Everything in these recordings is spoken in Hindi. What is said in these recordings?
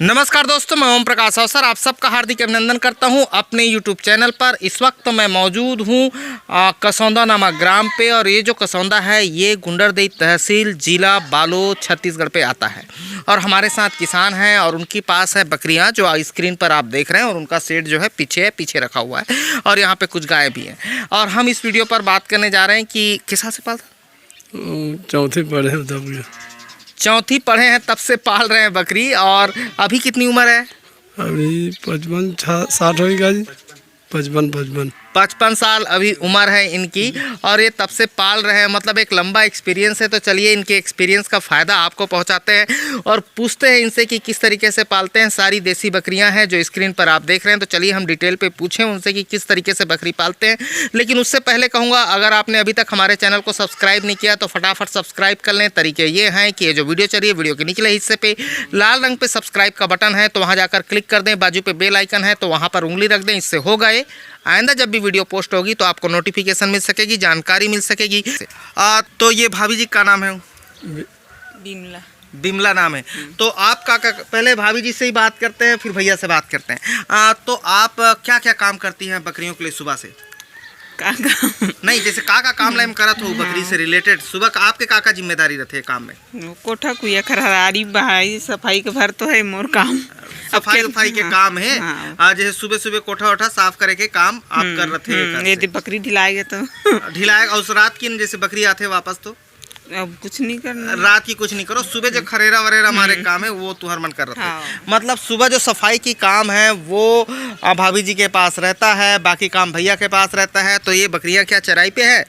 नमस्कार दोस्तों, मैं ओम प्रकाश अवसर आप सबका हार्दिक अभिनंदन करता हूं अपने YouTube चैनल पर। इस वक्त मैं मौजूद हूं कसौंदा नामक ग्राम पे, और ये जो कसौंदा है ये गुंडरदेई तहसील जिला बालोद छत्तीसगढ़ पे आता है। और हमारे साथ किसान हैं और उनके पास है बकरियां जो स्क्रीन पर आप देख रहे हैं, और उनका सेट जो है पीछे रखा हुआ है, और यहाँ पे कुछ गाय भी हैं। और हम इस वीडियो पर बात करने जा रहे हैं कि किस हिसाब से पालता, चौथी पढ़े हैं तब से पाल रहे हैं बकरी। और अभी कितनी उम्र है? अभी 55-60 होगा जी। 55 साल अभी उम्र है इनकी, और ये तब से पाल रहे हैं, मतलब एक लंबा एक्सपीरियंस है। तो चलिए इनके एक्सपीरियंस का फ़ायदा आपको पहुंचाते हैं और पूछते हैं इनसे कि किस तरीके से पालते हैं। सारी देसी बकरियां हैं जो स्क्रीन पर आप देख रहे हैं। तो चलिए हम डिटेल पे पूछें उनसे कि किस तरीके से बकरी पालते हैं। लेकिन उससे पहले कहूँगा, अगर आपने अभी तक हमारे चैनल को सब्सक्राइब नहीं किया तो फटाफट सब्सक्राइब कर लें। तरीके ये हैं कि ये जो वीडियो चल रही है, वीडियो के निचले हिस्से पे लाल रंग पे सब्सक्राइब का बटन है, तो वहाँ जाकर क्लिक कर दें। बाजू पे बेल आइकन है तो वहाँ पर उंगली रख दें। इससे होगा ये आइंदा जब भी वीडियो पोस्ट होगी तो आपको नोटिफिकेशन मिल सकेगी, जानकारी मिल सकेगी। तो ये भाभी जी का नाम है? बिमला नाम है। तो आप काका, पहले भाभी जी से ही बात करते हैं फिर भैया से बात करते हैं। तो आप क्या क्या काम करती हैं बकरियों के लिए सुबह से? नहीं, जैसे काका काम लाइम करत हो बकरी से रिलेटेड, सुबह का आपके काका जिम्मेदारी रहते हैं काम में? कोठा कुया खरहारी बहाई सफाई के भर तो है मोर काम। सफाई के काम है। आज जैसे सुबह सुबह कोठा वोठा साफ करे के काम आप कर रहे थे। ये बकरी ढिलाएगा तो ढिलाएगा। और रात की जैसे बकरी आते वापस तो अब कुछ नहीं करना, रात की कुछ नहीं करो। सुबह जो खरेरा वरेरा हमारे काम है वो तुहर मन कर रहे थे। मतलब सुबह जो सफाई की काम है वो भाभी जी के पास रहता है, बाकी काम भैया के पास रहता है। तो ये बकरियां क्या चराई पे है?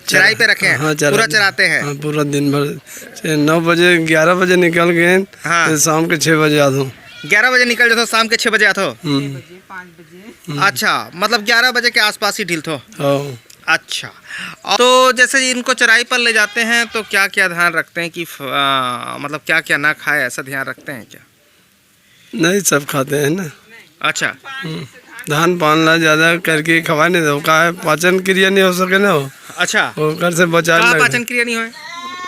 चराई पे रखे हैं? हाँ, पूरा चराते हैं? हाँ, पूरा दिन भर 9 बजे 11 बजे निकल गए। हाँ। तो शाम के 6 बजे आता हूँ। 11 बजे निकल जाते हो, शाम के 6 बजे आते हो? 5 बजे। अच्छा, मतलब 11 बजे के आसपास ही ढीलते हो? अच्छा। तो जैसे इनको चराई पर ले जाते हैं तो क्या क्या ध्यान रखते हैं कि मतलब क्या क्या ना खाए, ऐसा ध्यान रखते हैं क्या? नहीं, सब खाते हैं ना। अच्छा। धान पालना ज़्यादा करके खवा नहीं दो, का है पाचन क्रिया नहीं हो सके ना हो। अच्छा, कर से बचा पाचन क्रिया नहीं हो?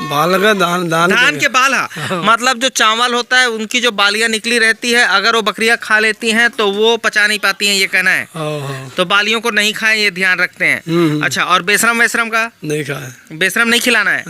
बाल का धान के बाल है। मतलब जो चावल होता है उनकी जो बालियां निकली रहती है, अगर वो बकरियां खा लेती हैं तो वो पचा नहीं पाती हैं, ये कहना है। तो बालियों को नहीं खाएं, ये ध्यान रखते हैं। अच्छा, और बेशरम का नहीं खाए, बेशरम नहीं खिलाना है।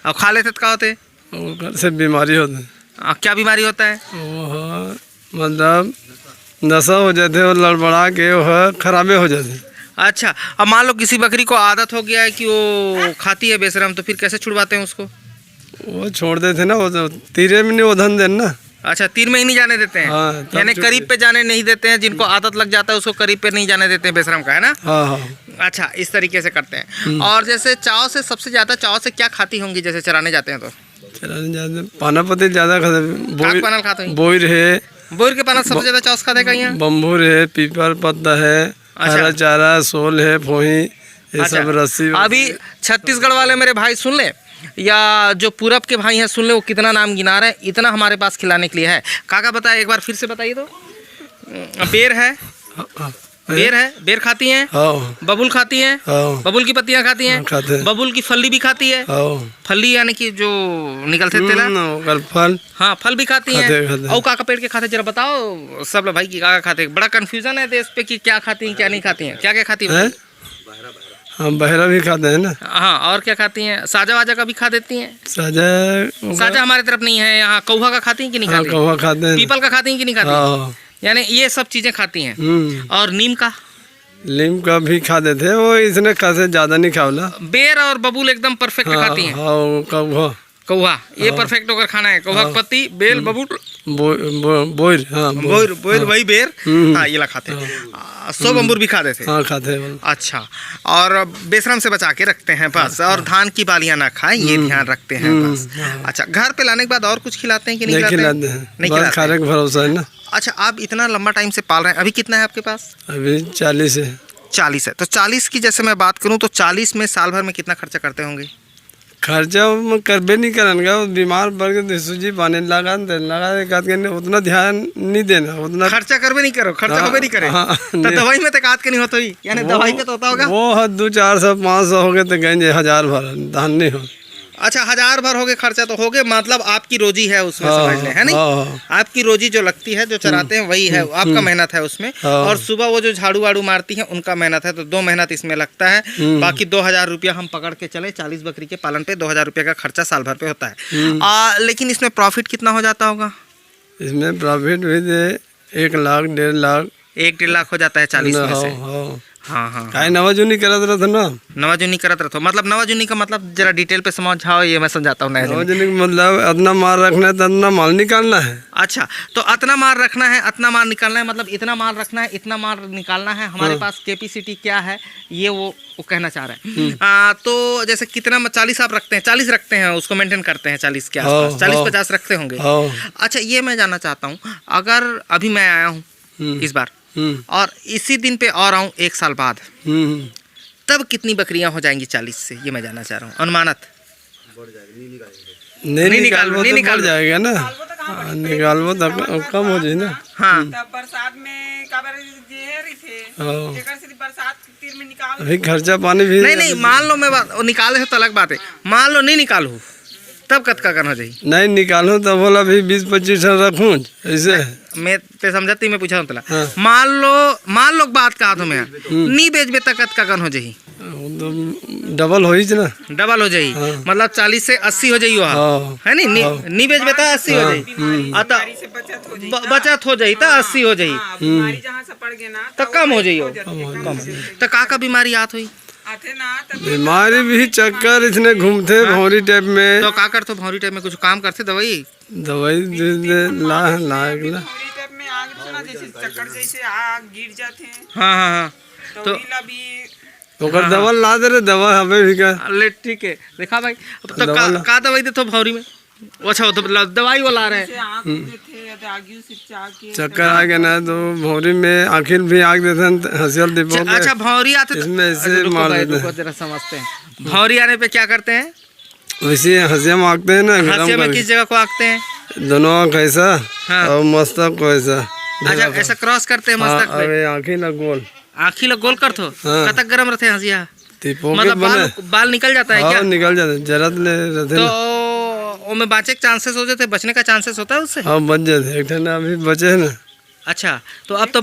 और खा लेते तो क्या होते? से बीमारी होती है। क्या बीमारी होता है? मतलब नशा हो जाते और लड़बड़ा के वो खराबे हो जाते। अच्छा, अब मान लो किसी बकरी को आदत हो गया है कि वो खाती है बेशरम, तो फिर कैसे छुड़वाते हैं उसको? वो छोड़ देते ना, वो तो तीरे में नहीं उधन देना ना। अच्छा, तीर में ही नहीं जाने देते हैं। हाँ, यानी करीब पे जाने नहीं देते हैं। जिनको आदत लग जाता है उसको करीब पे नहीं जाने देते हैं, बेशरम का है ना? हाँ। अच्छा, इस तरीके से करते हैं। और जैसे चाव से सबसे ज्यादा चाव से क्या खाती होंगी जैसे चराने जाते हैं? तो चराने जाते पाना पत्ती ज्यादा खाते, बोर है, बोर के पाना सबसे ज्यादा चाव से खाते हैं। बम्बूर है, पीपर पत्ता है, हरा चारा, सोल है, फोही, ये सब रस्सी। अभी छत्तीसगढ़ वाले मेरे भाई सुन ले, या जो पूरब के भाई हैं सुन ले, वो कितना नाम गिना रहे हैं, इतना हमारे पास खिलाने के लिए है। काका बताए, एक बार फिर से बताइए तो। बेर है, बेर खाती हैं, बबुल खाती हैं, बबुल की पत्तियां खाती हैं, बबुल की फली भी खाती है। फली यानी कि जो निकलते तेला, फल। हाँ, फल भी खाती हैं। और काका पेड़ के खाते, जरा बताओ सब लोग भाई की काका खाते। बड़ा कंफ्यूजन है देश पे कि क्या खाती हैं क्या नहीं खाती हैं। क्या क्या खाती है? हाँ, बहरा भी खाते हैं ना। हाँ, और क्या खाती हैं? साजा वाजा का भी खा देती हैं? साजा हमारे तरफ नहीं है यहाँ। कौवा का खाती हैं कि नहीं खाती? कौवा खाते हैं। पीपल का खाती हैं कि नहीं खाती? यानी ये सब चीजें खाती हैं। और नीम का भी खा देते हैं, वो इसने खासे ज्यादा नहीं खावला। बेर और बबूल एकदम परफेक्ट खाती हैं। कौवा ये परफेक्ट होकर खाना है। कौवा की पत्ती, बेल, बबूल, बोर, वही बेर, हाँ, ये ला खाते हैं। 100 बम्बूर भी खाते थे? हाँ, खाते हैं। अच्छा, और बेशरम से बचा के रखते हैं बस। और धान की बालियां ना खाएं, ये ध्यान रखते हैं बस। अच्छा, घर पे लाने के बाद और कुछ खिलाते हैं कि नहीं खिलाते हैं? नहीं खिलाते, भरोसा है ना। अच्छा, आप इतना लंबा टाइम से पाल रहे हैं, अभी कितना है आपके पास? अभी 40 है। 40 है। तो 40 की जैसे मैं बात करूं तो 40 में साल भर में कितना खर्चा करते होंगे? खर्चा करबे नहीं करनगा, बीमार पड़ के सूजी पानी लगा उतना ध्यान नहीं देना, उतना खर्चा करबे नहीं करो, खर्चा होबे नहीं करे। तो दवाई में तो काट के नहीं होता ही, यानी दवाई पे तो होता होगा। वो 200, 400, 500 हो गए तो गए 1000 भर धान नहीं हो। अच्छा 1000 भर हो गए खर्चा तो हो गए, मतलब आपकी रोजी है उसमें, समझ लें, है नहीं? आपकी रोजी जो लगती है, जो चराते हैं वही है, आपका मेहनत है उसमें। और सुबह वो जो झाड़ू वाड़ू मारती है उनका मेहनत है, तो 2 मेहनत इसमें लगता है। बाकी 2000 रुपया हम पकड़ के चले, 40 बकरी के पालन पे 2000 रुपये का खर्चा साल भर पे होता है। लेकिन इसमें प्रॉफिट कितना हो जाता होगा? इसमें प्रॉफिट भी दे 1 लाख 1.5 लाख 1-1.5 लाख हो जाता है 40 में से। हाँ, काहे नवाजुनी करत रहत ना। नवाजुनी करत रहते हो, मतलब नवाजुनी का मतलब जरा डिटेल पे समझाओ, ये मैं समझाता हूँ। नवाजुनी का मतलब इतना माल रखना है तो इतना माल निकालना है। अच्छा, तो इतना माल रखना है, इतना माल निकालना है, मतलब इतना माल रखना है, इतना माल निकालना है। हमारे पास कैपेसिटी क्या है ये वो कहना चाह रहे हैं। तो जैसे कितना 40 आप रखते हैं, 40 रखते हैं, उसको मेंटेन करते हैं 40 के आसपास, 40-50 रखते होंगे। अच्छा, ये मैं जानना चाहता हूँ, अगर अभी मैं आया हूँ इस बार और इसी दिन पे और आऊँ 1 साल बाद, तब कितनी बकरियां हो जाएंगी 40 से, ये मैं जानना चाह रहा हूँ। अनुमानत नहीं निकाल जाएगा ना, निकालबो तो कम हो जाए ना। हाँ, बरसात में अभी खर्चा पानी भी नहीं, मान लो मैं निकाले हो तो अलग बात है, मान लो नहीं निकालू तब कतका करना चाहिए? नहीं निकालू तो बोला भी 20-25 रखूँ ऐसे। मैं ते समझती, मैं पूछा हूँ मान लो बात कहा तो मैं नहीं बेचबे तक कतका कन हो जाही? तो डबल हो ना, डबल हो जाही। मतलब 40 से 80 हो जाही, है नहीं बेचबे तो 80 हो जाही, बचत हो जाही तो 80 हो जाही, तो कम हो जाही। तो का बीमारी आत हुई? बीमारी भी चक्कर इतने घूमते भौरी टाइप में। तो का करते भौरी टाइप में? कुछ काम करते? दवाई ला चक्कर जैसे आग गिर जाते हैं। हाँ, तो दवा ला दे रहे, दवा हमें भी क्या ले, ठीक है, देखा भाई। तो का दवाई देते भौरी में? अच्छा, वो तो दवाई वो ला रहे हैं। चक्कर आ गया ना तो भौरी में आखिर भी आग देते हैं, हंसियल दीपक। अच्छा, भौरी आते इसमें ऐसे मार देते हैं। जरा समझते हैं, भौरी आने पे क्या करते हैं? वैसे हंसिया में आगते हैं ना। हंसिया में किस जगह को आगते हैं? दोनों आँख ऐसा और मस्तक को ऐसा। अच्छा, ऐसा क्रॉस करते हैं मस्तक पे? आँखी ना गोल, आँखी लोग गोल कर थो। कतक गरम रहते हैं हंसिया? मतलब बाल निकल जाता है क्या? निकल जाते हैं, जरत ले रहते। तो में बाँचे के चांसेस हो जाते, बचने का चांसेस होता है उससे? हाँ, बच जाते, एक ठंडा अभी बचे है ना। अच्छा, तो अब तो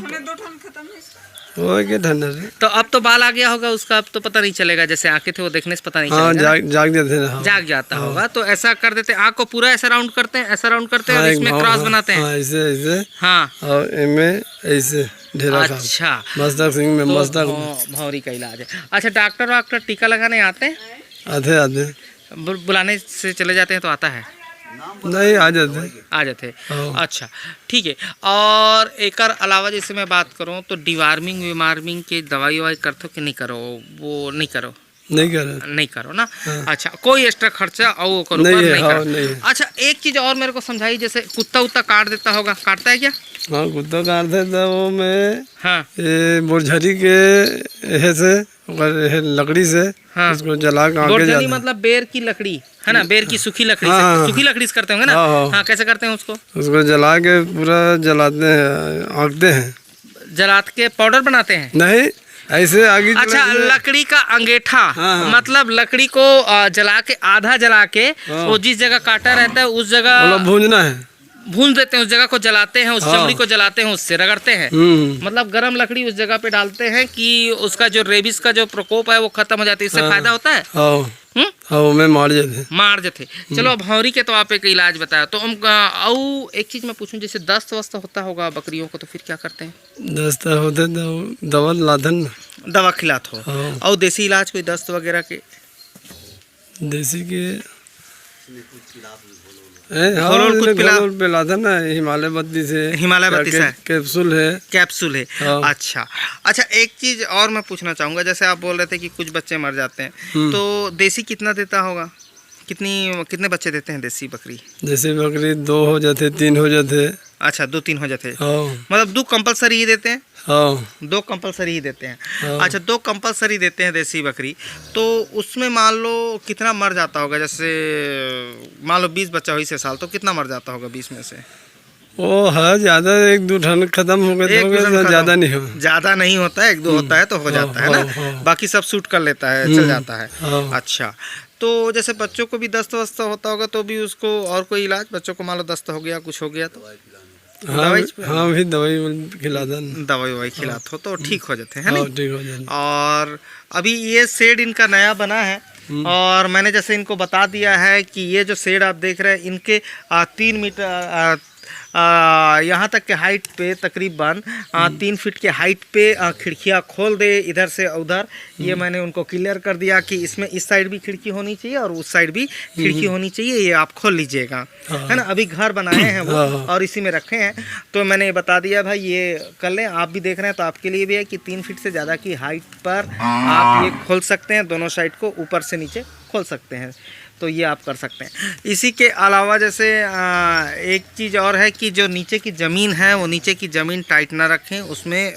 तो अब तो बाल आ गया होगा उसका, अब तो पता नहीं चलेगा, जैसे आंखें थे वो देखने से पता नहीं चलेगा। जाग जाते हैं, जाग जाता होगा। तो ऐसा कर देते, आँख को पूरा ऐसा राउंड करते हैं, ऐसा राउंड करते हैं और इसमें क्रॉस बनाते हैं। ऐसे हाँ, और इनमें ऐसे ढेरा। अच्छा, मस्तक सिंह में मस्तक भौरी का इलाज है। अच्छा, डॉक्टर टीका लगाने आते हैं? आते बुलाने से चले जाते हैं तो आता है? नहीं, आ जाते। अच्छा, ठीक है। और एक अलावा जैसे मैं बात करूं तो डिवार्मिंग के दवाई ववाई करते हो कि नहीं करो? वो नहीं करो ना। अच्छा, कोई एक्स्ट्रा खर्चा और वो करो नहीं। अच्छा, एक चीज और मेरे को समझाई, जैसे कुत्ता उत्ता काट देता होगा, काटता है क्या? हाँ, कुत्ता काट देता वो में। हाँ, बोरझरी के से लकड़ी से उसको जला के बोरझरी मतलब बेर की लकड़ी है ना, बेर की सूखी लकड़ी से, सूखी लकड़ी से करते होंगे ना। हाँ, कैसे करते हैं उसको जला के पूरा जलाते हैं, आगते हैं, जला के पाउडर बनाते हैं? नहीं, ऐसे आगे। अच्छा, लकड़ी का अंगीठा, मतलब लकड़ी को जला के, आधा जला के वो जिस जगह काटा रहता है उस जगह भूंजना है, भून देते हैं, उस जगह को जलाते हैं, उस चमड़ी को जलाते हैं, उससे रगड़ते हैं। मतलब गरम लकड़ी उस जगह पे डालते हैं कि उसका जो रेबिस का जो प्रकोप है वो खत्म हो जाता है। इससे फायदा होता है? मार जाते। चलो, भौरी के तो आप एक इलाज बताया। तो हम एक चीज मैं पूछूं, जैसे दस्त वस्त होता होगा बकरियों को, तो फिर क्या करते हैं? दस्त होते दवा लाधन, दवा खिलाते हो। और देसी इलाज कोई दस्त वगैरह के? देसी के कुछ पिलाता ना, हिमालय बत्ती से कैप्सूल है। अच्छा, एक चीज और मैं पूछना चाहूँगा, जैसे आप बोल रहे थे कि कुछ बच्चे मर जाते हैं, तो देसी कितना देता होगा? कितने बच्चे देते हैं देसी बकरी? देसी बकरी 2 हो जाते, 3 हो जाते। अच्छा, 2-3 हो जाते, मतलब 2 कंपलसरी ही देते हैं? 2 कंपलसरी ही देते हैं। अच्छा, 2 कंपलसरी देते हैं देसी बकरी। तो उसमें मान लो कितना मर जाता होगा? जैसे मान लो 20 बच्चा हुई से साल, तो कितना मर जाता होगा 20 में से? वो है ज़्यादा, 1-2 टन खत्म हो गए, ज़्यादा नहीं होता है, 1-2 होता है तो हो जाता है ना, बाकी सब शूट कर लेता है, चल जाता है। अच्छा, तो जैसे बच्चों को भी दस्त वस्त होता होगा तो भी उसको और कोई इलाज, बच्चों को मान लो दस्त हो गया कुछ हो गया तो हाँ हाँ भी दवाई खिला देना, दवाई ववाई खिलाते हो तो ठीक हो जाते हैं हाँ नहीं। ठीक हो जाना। और अभी ये शेड इनका नया बना है और मैंने जैसे इनको बता दिया है कि ये जो शेड आप देख रहे हैं इनके 3 मीटर यहाँ तक के हाइट पे तकरीबन 3 फीट के हाइट पे खिड़कियाँ खोल दे इधर से उधर। ये मैंने उनको क्लियर कर दिया कि इसमें इस साइड भी खिड़की होनी चाहिए और उस साइड भी खिड़की होनी चाहिए, ये आप खोल लीजिएगा, है ना। अभी घर बनाए हैं वो और इसी में रखे हैं, तो मैंने बता दिया भाई ये कर लें। आप भी देख रहे हैं तो आपके लिए भी है कि 3 फीट से ज़्यादा की हाइट पर आप ये खोल सकते हैं, दोनों साइड को ऊपर से नीचे खोल सकते हैं, तो ये आप कर सकते हैं। इसी के अलावा जैसे एक चीज़ और है कि जो नीचे की ज़मीन है वो नीचे की ज़मीन टाइट ना रखें, उसमें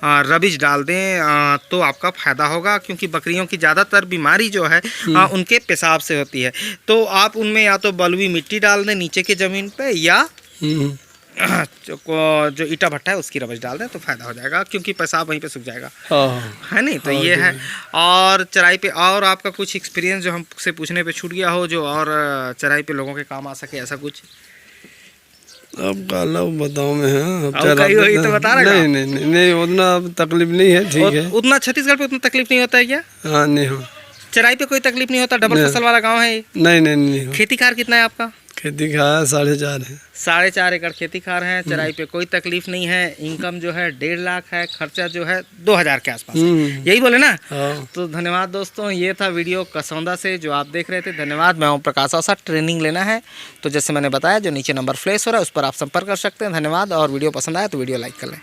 रबिश डाल दें तो आपका फ़ायदा होगा, क्योंकि बकरियों की ज़्यादातर बीमारी जो है उनके पेशाब से होती है। तो आप उनमें या तो बलुई मिट्टी डाल दें नीचे की ज़मीन पे या जो ईटा भट्टा है उसकी रबश डाल दें तो फ़ायदा हो जाएगा, क्योंकि पेशाब वहीं पे सूख जाएगा, है नहीं। तो ये है। और चराई पे और आपका कुछ एक्सपीरियंस जो हमसे पूछने पे छूट गया हो जो और चराई पे लोगों के काम आ सके, ऐसा कुछ? अब काला बताओ में है तो बता रहा नहीं, नहीं नहीं नहीं उतना तकलीफ नहीं है, ठीक है। उतना छत्तीसगढ़ पे उतना तकलीफ नहीं होता है क्या? हाँ नहीं हो, चराई पे कोई तकलीफ नहीं होता? डबल फसल वाला गाँव है? नहीं नहीं नहीं हो। खेती खार कितना है आपका? खेती खाया 4.5 है, 4.5 एकड़ खेती खार है। चराई पे कोई तकलीफ नहीं है। इनकम जो है 1.5 लाख है, खर्चा जो है 2000 के आसपास है। यही बोले ना? हाँ। तो धन्यवाद दोस्तों, ये था वीडियो कसौंदा से जो आप देख रहे थे। धन्यवाद। मैं ओम प्रकाश औसा। ट्रेनिंग लेना है तो जैसे मैंने बताया जो नीचे नंबर फ्लैश हो रहा है उस पर आप संपर्क कर सकते हैं। धन्यवाद। और वीडियो पसंद आया तो वीडियो लाइक कर लें।